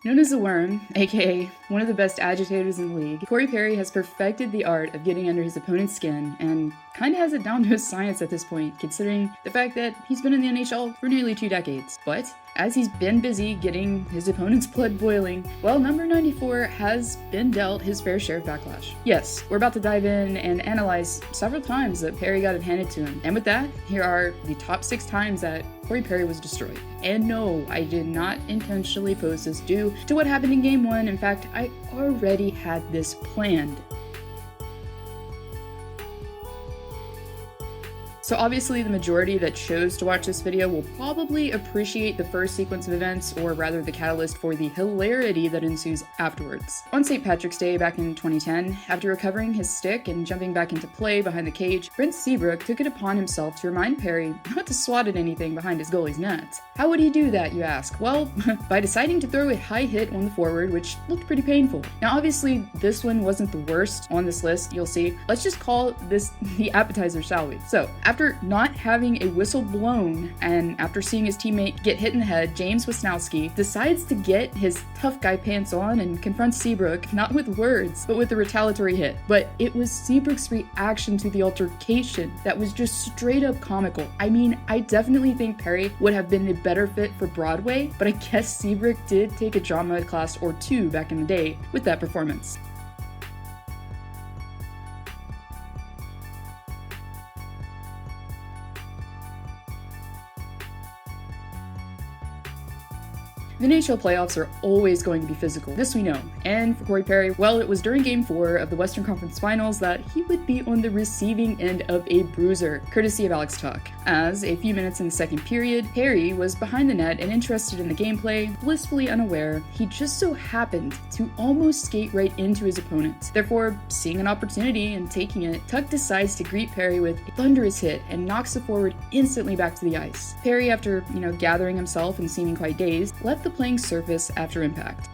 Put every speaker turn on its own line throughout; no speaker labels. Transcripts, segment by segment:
Known as the Worm, aka one of the best agitators in the league, Corey Perry has perfected the art of getting under his opponent's skin and kinda has it down to a science at this point, considering the fact that he's been in the NHL for nearly 2 decades. But as he's been busy getting his opponent's blood boiling, well, number 94 has been dealt his fair share of backlash. Yes, we're about to dive in and analyze several times that Perry got it handed to him. And with that, here are the top 6 times that Corey Perry was destroyed. And no, I did not intentionally post this due to what happened in Game 1. In fact, I already had this planned. So obviously the majority that chose to watch this video will probably appreciate the first sequence of events, or rather the catalyst for the hilarity that ensues afterwards. On St. Patrick's Day back in 2010, after recovering his stick and jumping back into play behind the cage, Prince Seabrook took it upon himself to remind Perry not to swat at anything behind his goalie's net. How would he do that, you ask? Well, by deciding to throw a high hit on the forward, which looked pretty painful. Now obviously this one wasn't the worst on this list, you'll see. Let's just call this the appetizer, shall we? So, after not having a whistle blown and after seeing his teammate get hit in the head, James Wisnowski decides to get his tough guy pants on and confronts Seabrook, not with words, but with a retaliatory hit. But it was Seabrook's reaction to the altercation that was just straight up comical. I mean, I definitely think Perry would have been a better fit for Broadway, but I guess Seabrook did take a drama class or 2 back in the day with that performance. The NHL playoffs are always going to be physical, this we know. And for Corey Perry, well, it was during Game 4 of the Western Conference Finals that he would be on the receiving end of a bruiser, courtesy of Alex Tuch. As, a few minutes in the second period, Perry was behind the net and interested in the gameplay, blissfully unaware, he just so happened to almost skate right into his opponent. Therefore, seeing an opportunity and taking it, Tuch decides to greet Perry with a thunderous hit and knocks the forward instantly back to the ice. Perry, after, gathering himself and seeming quite dazed, left the playing surface after impact.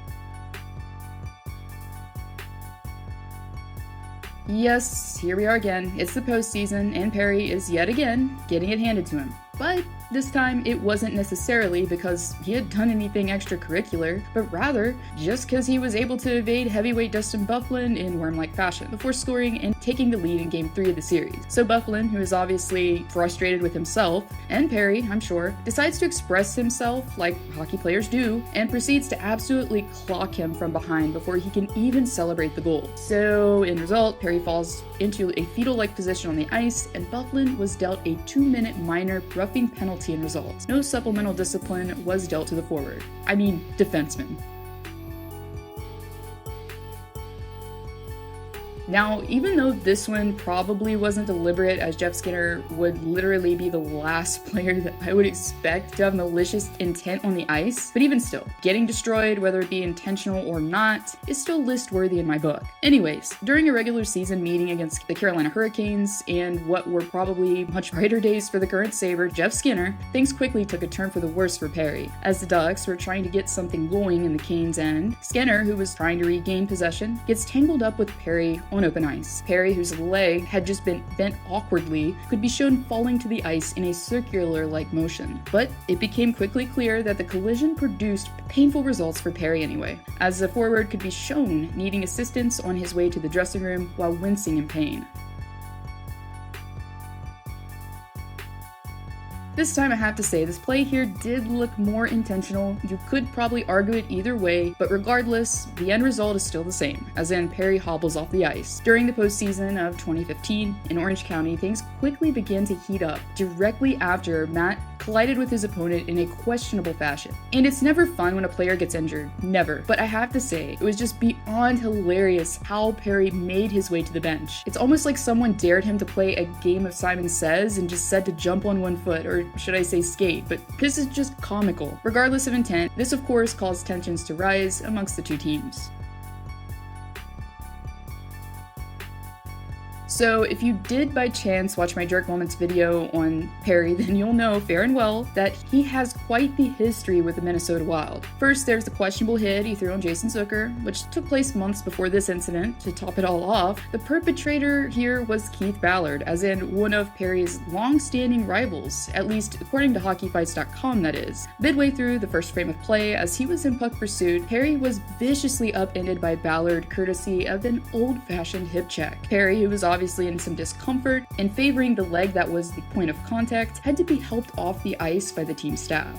Yes, here we are again. It's the postseason, and Perry is yet again getting it handed to him. But this time, it wasn't necessarily because he had done anything extracurricular, but rather just because he was able to evade heavyweight Dustin Bufflin in worm-like fashion, before scoring and taking the lead in Game 3 of the series. So Bufflin, who is obviously frustrated with himself, and Perry, I'm sure, decides to express himself like hockey players do, and proceeds to absolutely clock him from behind before he can even celebrate the goal. So, in result, Perry falls into a fetal-like position on the ice, and Bufflin was dealt a 2-minute minor roughing penalty in result. No supplemental discipline was dealt to the forward. I mean, defenseman. Now, even though this one probably wasn't deliberate, as Jeff Skinner would literally be the last player that I would expect to have malicious intent on the ice, but even still, getting destroyed, whether it be intentional or not, is still list-worthy in my book. Anyways, during a regular season meeting against the Carolina Hurricanes, and what were probably much brighter days for the current Sabre, Jeff Skinner, things quickly took a turn for the worse for Perry. As the Ducks were trying to get something going in the Canes' end, Skinner, who was trying to regain possession, gets tangled up with Perry on open ice. Perry, whose leg had just been bent awkwardly, could be shown falling to the ice in a circular-like motion. But it became quickly clear that the collision produced painful results for Perry anyway, as the forward could be shown needing assistance on his way to the dressing room while wincing in pain. This time I have to say, this play here did look more intentional. You could probably argue it either way, but regardless, the end result is still the same, as in Perry hobbles off the ice. During the postseason of 2015, in Orange County, things quickly began to heat up, directly after Matt collided with his opponent in a questionable fashion. And it's never fun when a player gets injured, never. But I have to say, it was just beyond hilarious how Perry made his way to the bench. It's almost like someone dared him to play a game of Simon Says and just said to jump on one foot, or should I say skate, but this is just comical. Regardless of intent, this of course caused tensions to rise amongst the two teams. So if you did by chance watch my Jerk Moments video on Perry, then you'll know fair and well that he has quite the history with the Minnesota Wild. First, there's the questionable hit he threw on Jason Zucker, which took place months before this incident. To top it all off, the perpetrator here was Keith Ballard, as in one of Perry's long-standing rivals, at least according to hockeyfights.com that is. Midway through the first frame of play, as he was in puck pursuit, Perry was viciously upended by Ballard courtesy of an old-fashioned hip check. Perry, who was obviously in some discomfort and favoring the leg that was the point of contact, had to be helped off the ice by the team staff.